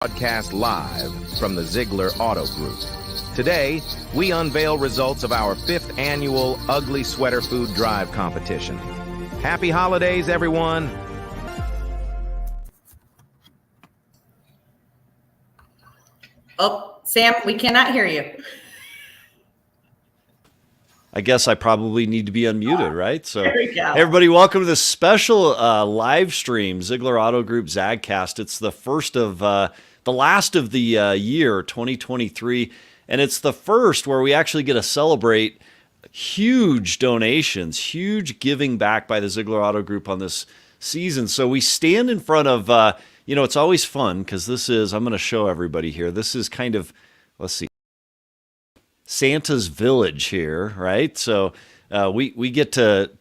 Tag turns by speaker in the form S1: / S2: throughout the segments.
S1: Broadcast live from the Zeigler Auto Group. Today, we unveil results of our 5th annual Ugly Sweater Food Drive competition. Happy holidays, everyone!
S2: Oh, Sam, we cannot hear you.
S3: I guess I probably need to be unmuted, right? So,
S2: There we go.
S3: everybody, welcome to this special live stream, Zeigler Auto Group Zagcast. It's the first of the last of the year, 2023, and it's the first where we actually get to celebrate huge donations, huge giving back by the Zeigler Auto Group on this season. So we stand in front of, it's always fun because this is, I'm going to show everybody here. This is kind of, let's see, Santa's village here, right? So we get to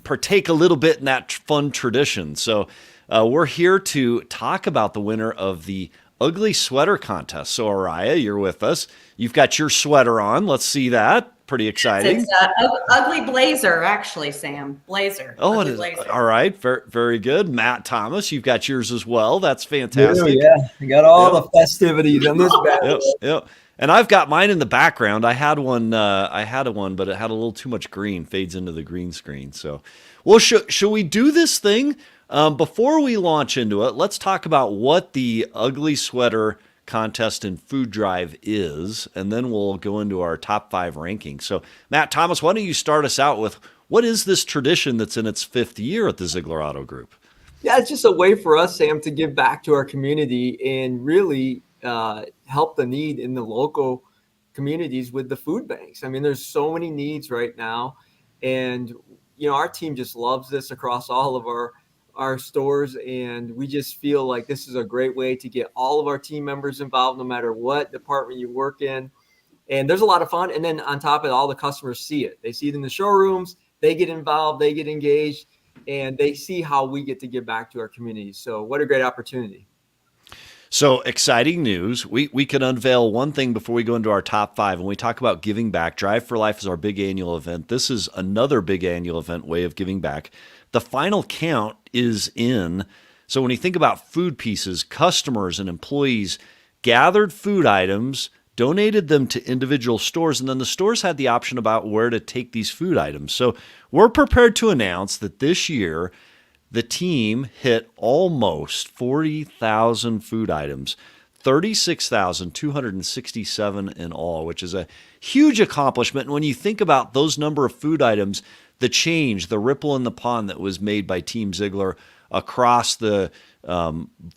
S3: partake a little bit in that fun tradition. So we're here to talk about the winner of the Ugly Sweater Contest. So Araya, you're with us. You've got your sweater on. Let's see that. Pretty exciting.
S2: It's ugly blazer, actually, Sam. Blazer.
S3: Oh,
S2: ugly
S3: it is.
S2: Blazer.
S3: All right. Very, very good. Matt Thomas, you've got yours as well. That's fantastic.
S4: Yeah, you got all the festivities on this battle.
S3: Yep. And I've got mine in the background. I had one, but it had a little too much green. Fades into the green screen. So, well, should we do this thing? Before we launch into it, let's talk about what the Ugly Sweater Contest and Food Drive is, and then we'll go into our top 5 rankings. So, Matt Thomas, why don't you start us out with what is this tradition that's in its 5th year at the Zeigler Auto Group?
S4: Yeah, it's just a way for us, Sam, to give back to our community and really help the need in the local communities with the food banks. I mean, there's so many needs right now, and our team just loves this across all of our stores, and we just feel like this is a great way to get all of our team members involved, no matter what department you work in. And there's a lot of fun. And then on top of it, all the customers see it. They see it in the showrooms, they get involved, they get engaged, and they see how we get to give back to our community. So what a great opportunity.
S3: So exciting news. We can unveil one thing before we go into our top 5. When we talk about giving back, Drive for Life is our big annual event. This is another big annual event way of giving back. The final count is in. So when you think about food pieces, customers and employees gathered food items, donated them to individual stores, and then the stores had the option about where to take these food items. So we're prepared to announce that this year, the team hit almost 40,000 food items, 36,267 in all, which is a huge accomplishment. And when you think about those number of food items, the change, the ripple in the pond that was made by Team Zeigler across the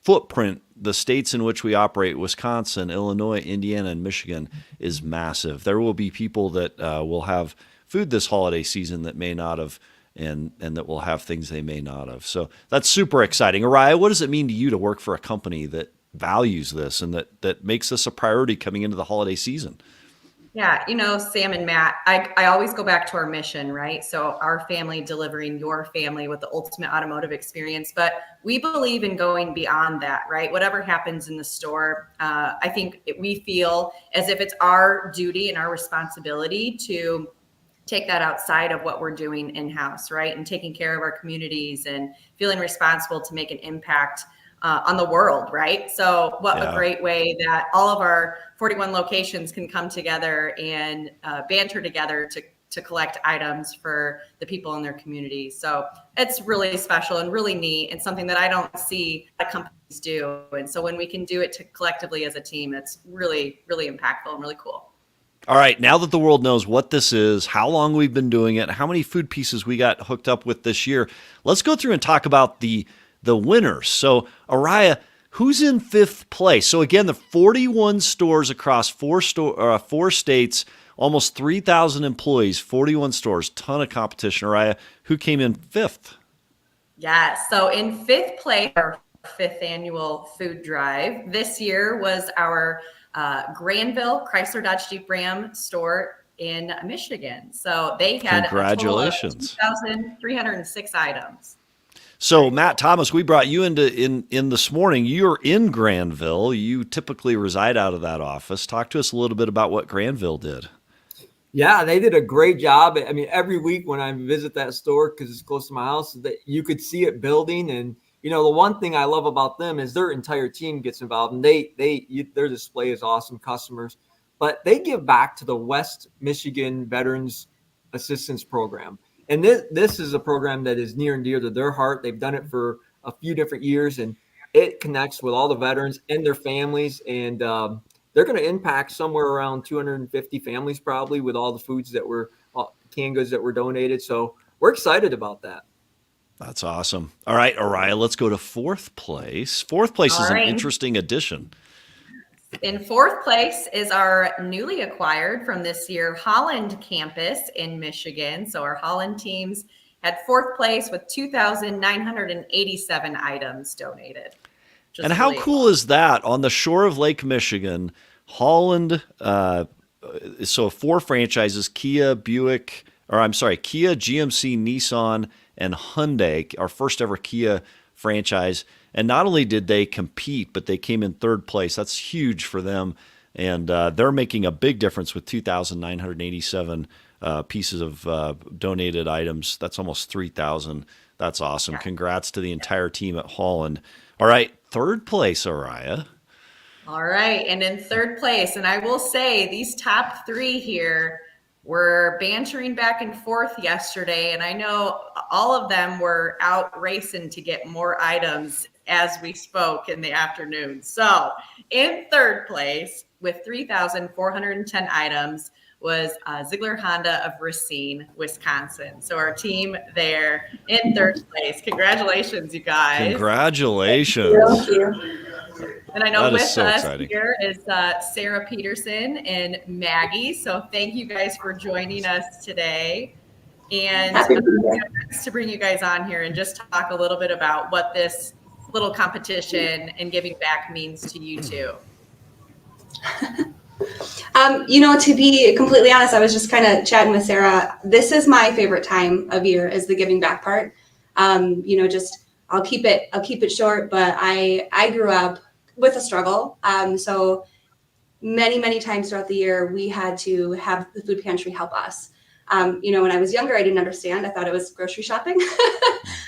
S3: footprint, the states in which we operate, Wisconsin, Illinois, Indiana, and Michigan, is massive. There will be people that will have food this holiday season that may not have, and that will have things they may not have. So that's super exciting. Araya, what does it mean to you to work for a company that values this and that makes this a priority coming into the holiday season?
S2: Yeah, Sam and Matt, I always go back to our mission, right? So our family delivering your family with the ultimate automotive experience, but we believe in going beyond that, right? Whatever happens in the store, I think we feel as if it's our duty and our responsibility to take that outside of what we're doing in-house, right? And taking care of our communities and feeling responsible to make an impact on the world, right? So a great way that all of our 41 locations can come together and banter together to collect items for the people in their community. So it's really special and really neat and something that I don't see a lot of companies do. And so when we can do it collectively as a team, it's really, really impactful and really cool.
S3: All right, now that the world knows what this is, how long we've been doing it, how many food pieces we got hooked up with this year, let's go through and talk about the winners. So, Araya, who's in 5th place? So again, the 41 stores across 4 states, almost 3,000 employees, 41 stores, ton of competition. Araya, who came in 5th?
S2: Yeah, so in 5th place, our 5th annual food drive this year was our Granville Chrysler Dodge Jeep Ram store in Michigan. So they had
S3: congratulations,
S2: a total of 2,306 items.
S3: So Matt Thomas, we brought you in this morning. You're in Granville. You typically reside out of that office. Talk to us a little bit about what Granville did.
S4: Yeah, they did a great job. I mean, every week when I visit that store, because it's close to my house, that you could see it building, and the one thing I love about them is their entire team gets involved, and their display is awesome, customers, but they give back to the West Michigan Veterans Assistance Program. And this is a program that is near and dear to their heart. They've done it for a few different years, and it connects with all the veterans and their families. And they're going to impact somewhere around 250 families probably with all the foods that were canned goods that were donated. So we're excited about that.
S3: That's awesome. All right, Araya, let's go to fourth place. Fourth place is an interesting addition.
S2: In fourth place is our newly acquired from this year Holland campus in Michigan. So our Holland teams had fourth place with 2,987 items donated.
S3: And how cool is that? On the shore of Lake Michigan, Holland, so 4 franchises, Kia, GMC, Nissan, and Hyundai, our first ever Kia franchise. And not only did they compete, but they came in third place. That's huge for them. And they're making a big difference with 2,987 pieces of donated items. That's almost 3,000. That's awesome. Yeah. Congrats to the entire team at Holland. All right, third place, Araya.
S2: All right, and in third place, and I will say these top 3 here were bantering back and forth yesterday, and I know all of them were out racing to get more items as we spoke in the afternoon. So in third place with 3,410 items was Zeigler Honda of Racine, Wisconsin. So our team there in third place. Congratulations, you guys.
S3: Congratulations.
S2: Thank you. And I know with us
S3: exciting.
S2: Here is Sarah Peterson and Maggie. So thank you guys for joining us today. And to bring you guys on here and just talk a little bit about what this little competition and giving back means to you two.
S5: To be completely honest, I was just kind of chatting with Sarah. This is my favorite time of year, is the giving back part. I'll keep it short, but I grew up with a struggle. So many times throughout the year, we had to have the food pantry help us. When I was younger, I didn't understand. I thought it was grocery shopping.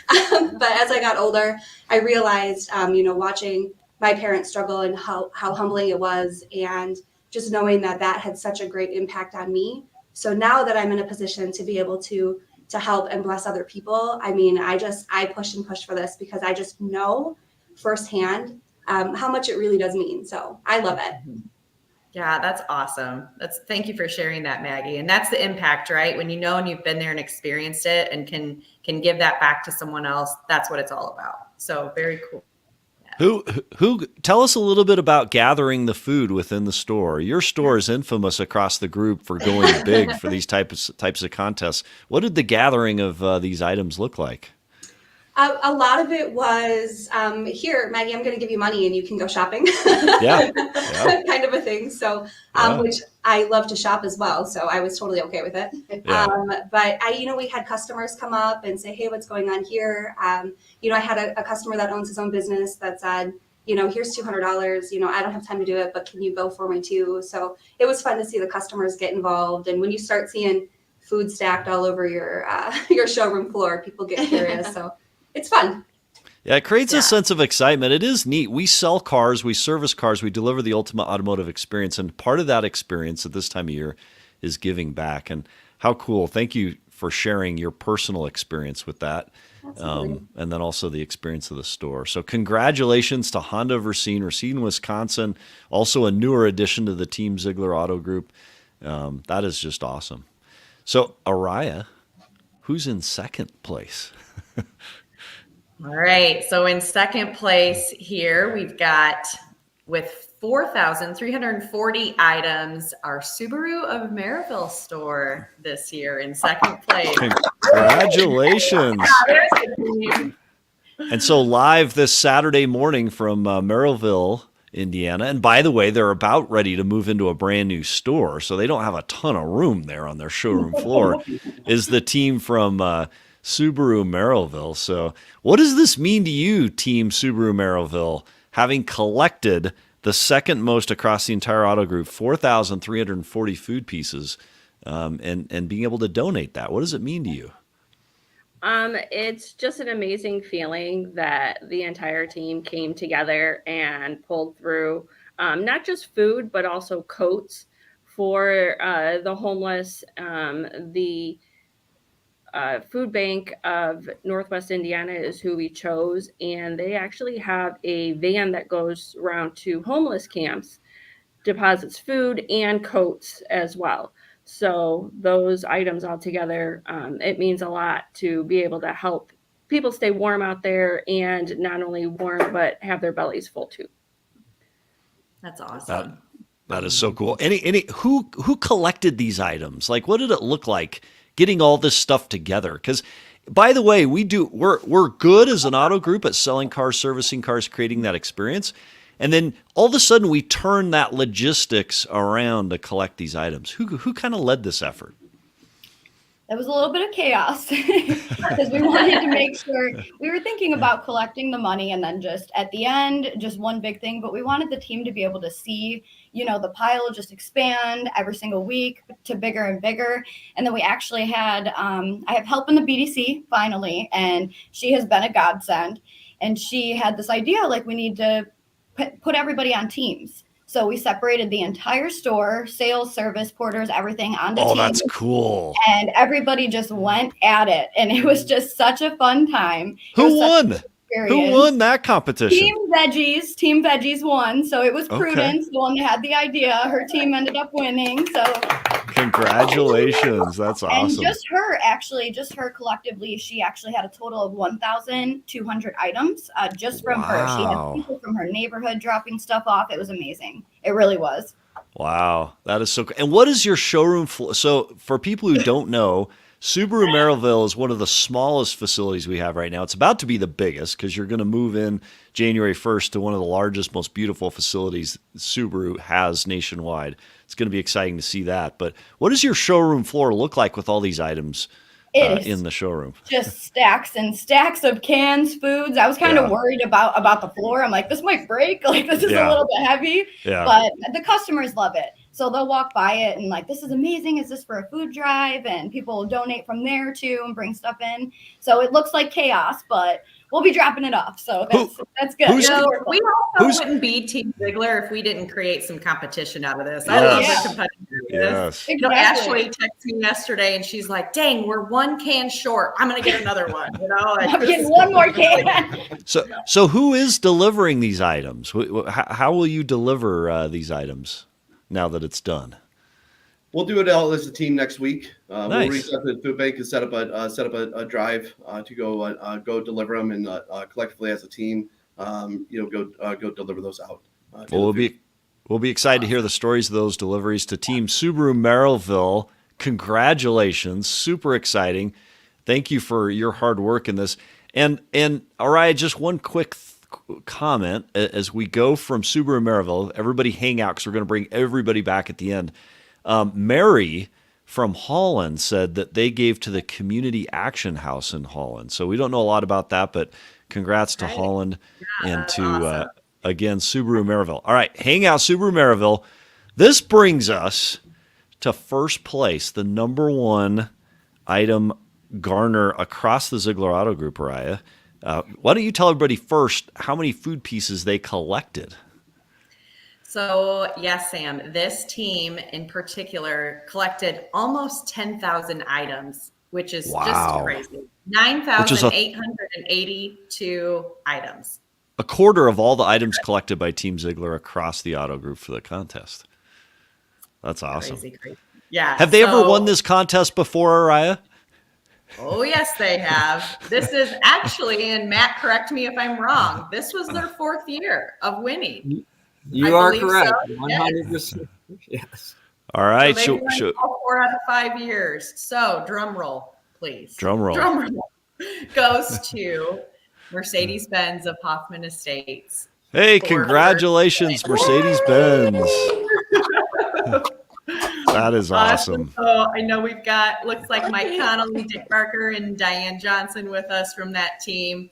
S5: But as I got older, I realized, watching my parents struggle and how humbling it was, and just knowing that had such a great impact on me. So now that I'm in a position to be able to help and bless other people, I push and push for this because I just know firsthand how much it really does mean. So I love it.
S2: Yeah, that's awesome. Thank you for sharing that, Maggie. And that's the impact, right? When you know and you've been there and experienced it and can give that back to someone else, that's what it's all about. So very cool.
S3: Who tell us a little bit about gathering the food within the store. Your store is infamous across the group for going big for these types of contests. What did the gathering of these items look like?
S5: A lot of it was, here, Maggie, I'm going to give you money and you can go shopping.
S3: Yeah.
S5: Kind of a thing. So, which I love to shop as well. So I was totally okay with it.
S3: Yeah.
S5: But we had customers come up and say, hey, what's going on here? I had a customer that owns his own business that said, here's $200. I don't have time to do it, but can you go for me too? So it was fun to see the customers get involved. And when you start seeing food stacked all over your showroom floor, people get curious. So it's fun.
S3: Yeah, it creates a sense of excitement. It is neat. We sell cars, we service cars, we deliver the ultimate automotive experience. And part of that experience at this time of year is giving back. And how cool. Thank you for sharing your personal experience with that. And then also the experience of the store. So congratulations to Honda of Racine, Wisconsin, also a newer addition to the Team Zeigler Auto Group. That is just awesome. So Araya, who's in second place?
S2: All right. So in second place here, we've got, with 4,340 items, our Subaru of Maryville store this year in second place.
S3: Congratulations. And so live this Saturday morning from Maryville, Indiana. And by the way, they're about ready to move into a brand new store, so they don't have a ton of room there on their showroom floor, is the team from Subaru Maryville. So what does this mean to you, Team Subaru Maryville, having collected the second most across the entire auto group, 4,340 food pieces, and being able to donate that? What does it mean to you?
S6: It's just an amazing feeling that the entire team came together and pulled through not just food, but also coats for the homeless. The Food Bank of Northwest Indiana is who we chose, and they actually have a van that goes around to homeless camps, deposits food and coats as well. So those items all together, it means a lot to be able to help people stay warm out there, and not only warm, but have their bellies full too.
S2: That's awesome.
S3: That is so cool. Who collected these items? Like, what did it look like getting all this stuff together? Because, by the way, we're good as an auto group at selling cars, servicing cars, creating that experience. And then all of a sudden we turn that logistics around to collect these items. Who kind of led this effort?
S7: It was a little bit of chaos because we wanted to make sure we were thinking about collecting the money and then just at the end, just one big thing. But we wanted the team to be able to see, the pile just expand every single week to bigger and bigger. And then we actually had, I have help in the BDC finally, and she has been a godsend. And she had this idea, like, we need to put everybody on teams. So we separated the entire store, sales, service, porters, everything onto teams.
S3: Oh, that's cool.
S7: And everybody just went at it. And it was just such a fun time.
S3: Who won? Who won that competition?
S7: Team Veggies won. So it was Prudence, the one that had the idea. Her team ended up winning. So
S3: congratulations. That's awesome.
S7: And just her collectively, she actually had a total of 1,200 items just from her. She had people from her neighborhood dropping stuff off. It was amazing. It really was.
S3: Wow. That is so cool. And what is your showroom floor? So for people who don't know, Subaru Merrillville is one of the smallest facilities we have right now. It's about to be the biggest because you're going to move in January 1st to one of the largest, most beautiful facilities Subaru has nationwide. It's going to be exciting to see that. But what does your showroom floor look like with all these items in the showroom?
S7: Just stacks and stacks of cans, foods. I was kind of worried about the floor. I'm like, this might break. Like, this is a little bit heavy. Yeah. But the customers love it. So they'll walk by it and like, this is amazing. Is this for a food drive? And people will donate from there too and bring stuff in. So it looks like chaos, but we'll be dropping it off. So that's good.
S2: We also wouldn't be Team Zeigler if we didn't create some competition out of this. I love the competitiveness.
S3: Yes.
S2: Exactly. Ashley texted me yesterday and she's like, dang, we're one can short. I'm going to get another one.
S7: I'm getting one more can.
S3: So who is delivering these items? How will you deliver these items now that it's done?
S8: We'll do it all as a team next week.
S3: Nice.
S8: We'll reach out to the food bank and set up a drive to go deliver them, and collectively as a team, go deliver those out.
S3: We'll be excited to hear the stories of those deliveries to Team Subaru Merrillville. Congratulations, super exciting. Thank you for your hard work in this. And Araya, just one quick comment as we go from Subaru Merrillville. Everybody hang out because we're going to bring everybody back at the end. Mary from Holland said that they gave to the Community Action House in Holland. So we don't know a lot about that, but congrats to Holland and to, again, Subaru Merrillville. All right, hang out, Subaru Merrillville. This brings us to first place, the number one item garner across the Zeigler Auto Group, Araya. Why don't you tell everybody first how many food pieces they collected?
S2: So, yes, Sam, this team in particular collected almost 10,000 items, which is just crazy. 9,882 items.
S3: A quarter of all the items collected by Team Zeigler across the auto group for the contest. That's awesome.
S2: Crazy. Yeah.
S3: Have they ever won this contest before, Araya?
S2: Oh, yes, they have. This is actually, and Matt, correct me if I'm wrong, this was their fourth year of winning.
S4: You are correct. So. 100%. Yes.
S3: All right.
S2: So they all 4 out of 5 years. So drum roll, please.
S3: Drum roll.
S2: Goes to Mercedes-Benz of Hoffman Estates.
S3: Hey, congratulations, Mercedes-Benz. That is awesome.
S2: So I know we've got, looks like Mike Connolly, Dick Barker, and Diane Johnson with us from that team.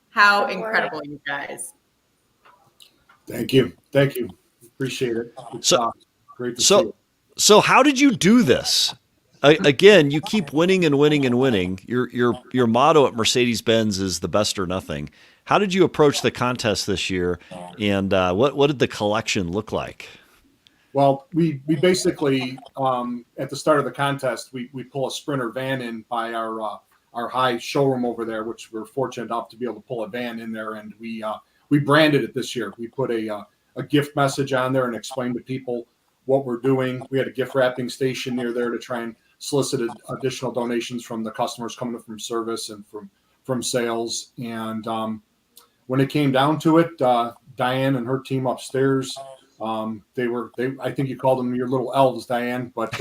S2: How incredible, you guys.
S9: Thank you. Appreciate it.
S3: So
S9: great to see you.
S3: So how did you do this? again, you keep winning and winning and winning. Your motto at Mercedes-Benz is the best or nothing. How did you approach the contest this year, and what did the collection look like?
S9: Well, we basically at the start of the contest, we pull a Sprinter van in by our high showroom over there, which we're fortunate enough to be able to pull a van in there, and we branded it this year. We put a gift message on there and explained to people what we're doing. We had a gift wrapping station near there to try and solicit additional donations from the customers coming from service and from sales. And when it came down to it, Diane and her team upstairs, I think you called them your little elves, Diane, but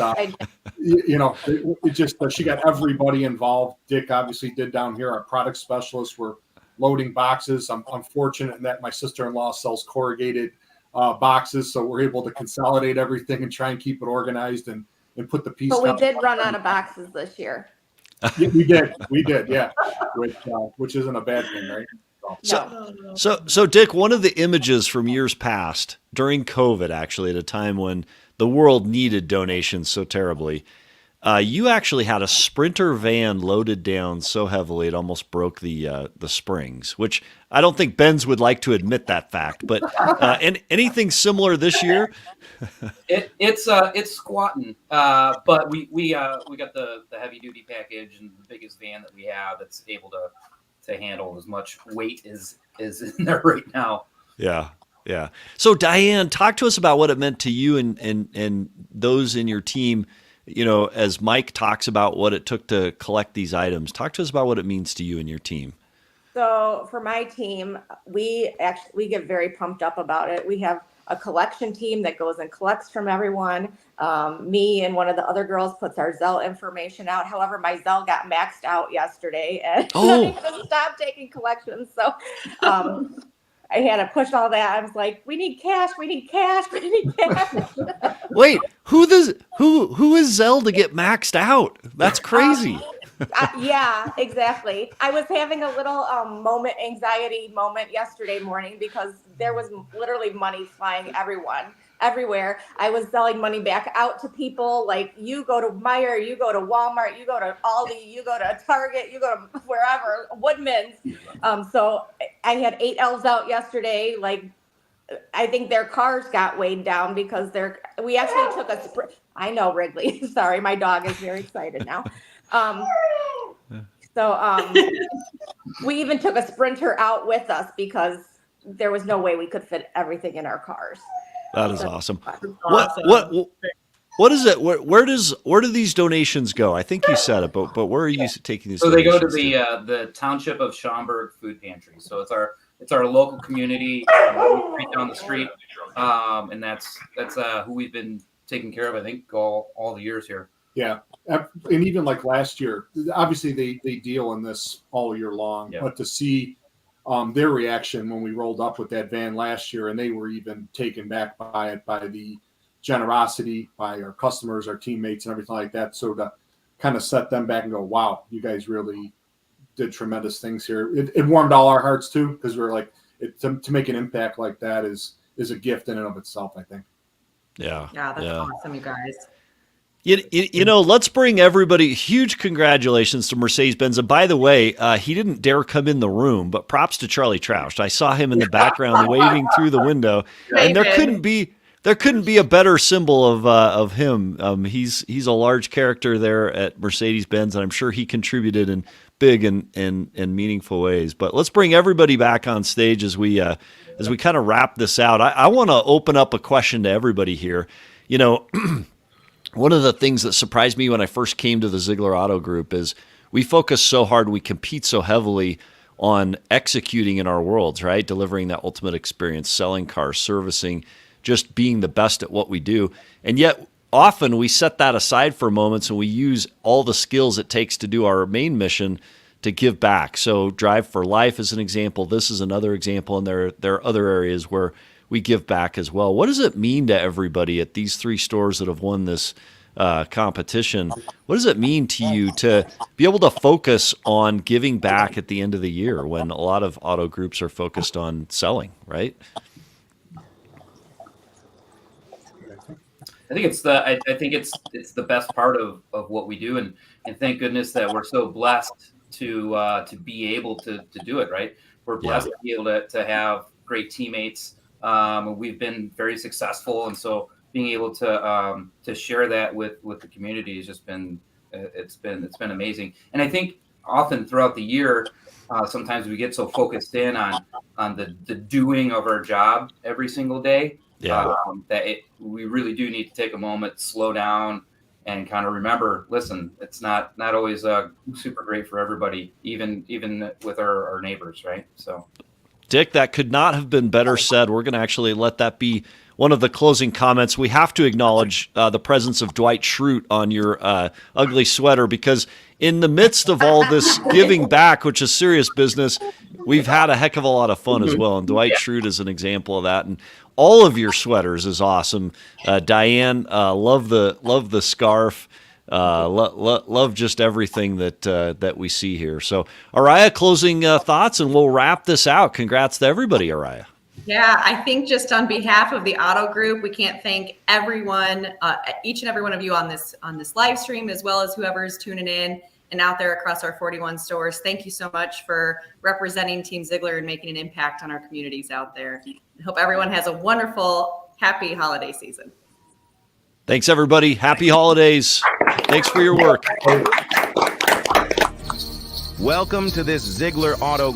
S9: it just she got everybody involved. Dick obviously did down here. Our product specialists were loading boxes. I'm fortunate in that my sister-in-law sells corrugated boxes, so we're able to consolidate everything and try and keep it organized and put the piece.
S10: But we did run out of boxes this year.
S9: Yeah, we did, yeah, which isn't a bad thing, right?
S3: So Dick, one of the images from years past during COVID, actually, at a time when the world needed donations so terribly, you actually had a Sprinter van loaded down so heavily it almost broke the springs, which I don't think Benz would like to admit that fact. But anything similar this year?
S11: It's squatting, but we got the heavy duty package and the biggest van that we have that's able to handle as much weight as in there right now.
S3: Yeah. So Diane, talk to us about what it meant to you and those in your team. As Mike talks about what it took to collect these items, talk to us about what it means to you and your team.
S10: So for my team, we get very pumped up about it. We have a collection team that goes and collects from everyone. Me and one of the other girls puts our Zelle information out. However, my Zelle got maxed out yesterday, and I had to stop taking collections. So I had to push all that. I was like, "We need cash. We need cash. We need cash."
S3: Wait, who is Zelle to get maxed out? That's crazy.
S10: Yeah, exactly. I was having a little anxiety moment yesterday morning because there was literally money flying everywhere. I was selling money back out to people. Like, you go to Meijer, you go to Walmart, you go to Aldi, you go to Target, you go to wherever, Woodman's. So I had 8 elves out yesterday. Like, I think their cars got weighed down because we actually took a sprint. I know, Wrigley. Sorry, my dog is very excited now. We even took a Sprinter out with us because there was no way we could fit everything in our cars.
S3: That is awesome. What is it? Where do these donations go? I think you said it, but where are you taking these?
S11: So they go to the Township of Schaumburg Food Pantry. So it's our local community right down the street, and that's who we've been taking care of. I think all the years here.
S9: Yeah, and even like last year, obviously they deal in this all year long. Yeah. But to see their reaction when we rolled up with that van last year, and they were even taken back by it, by the generosity, by our customers, our teammates, and everything like that. So to kind of set them back and go, wow, you guys really did tremendous things here. It warmed all our hearts too, because we're like, to make an impact like that is a gift in and of itself, I think.
S3: Yeah,
S2: that's awesome, you guys.
S3: Let's bring everybody. Huge congratulations to Mercedes-Benz. And by the way, he didn't dare come in the room, but props to Charlie Troush. I saw him in the background waving through the window, and there couldn't be a better symbol of him. He's a large character there at Mercedes-Benz, and I'm sure he contributed in big and meaningful ways. But let's bring everybody back on stage as we kind of wrap this out. I want to open up a question to everybody here. One of the things that surprised me when I first came to the Zeigler Auto Group is we focus so hard, we compete so heavily on executing in our worlds, right? Delivering that ultimate experience, selling cars, servicing, just being the best at what we do. And yet often we set that aside for moments and we use all the skills it takes to do our main mission to give back. So Drive for Life is an example. This is another example. And there are other areas where we give back as well. What does it mean to everybody at these 3 stores that have won this competition? What does it mean to you to be able to focus on giving back at the end of the year when a lot of auto groups are focused on selling, right?
S11: I think it's the best part of what we do, and thank goodness that we're so blessed to be able to do it. Right, we're blessed to be able to have great teammates. We've been very successful, and so being able to share that with the community has just been it's been amazing. And I think often throughout the year, sometimes we get so focused in on the doing of our job every single day. That we really do need to take a moment, slow down, and kind of remember, listen, it's not always super great for everybody, even with our neighbors, right? So,
S3: Dick, that could not have been better said. We're going to actually let that be one of the closing comments. We have to acknowledge the presence of Dwight Schrute on your ugly sweater, because in the midst of all this giving back, which is serious business, we've had a heck of a lot of fun as well. And Dwight Schrute is an example of that. And all of your sweaters is awesome. Diane, love the scarf. Love just everything that we see here. So, Araya, closing thoughts, and we'll wrap this out. Congrats to everybody, Araya.
S2: Yeah, I think just on behalf of the Auto Group, we can't thank everyone, each and every one of you on this live stream, as well as whoever's tuning in and out there across our 41 stores. Thank you so much for representing Team Zeigler and making an impact on our communities out there. I hope everyone has a wonderful, happy holiday season.
S3: Thanks, everybody. Happy holidays. Thanks for your work.
S1: Welcome to this Zeigler Auto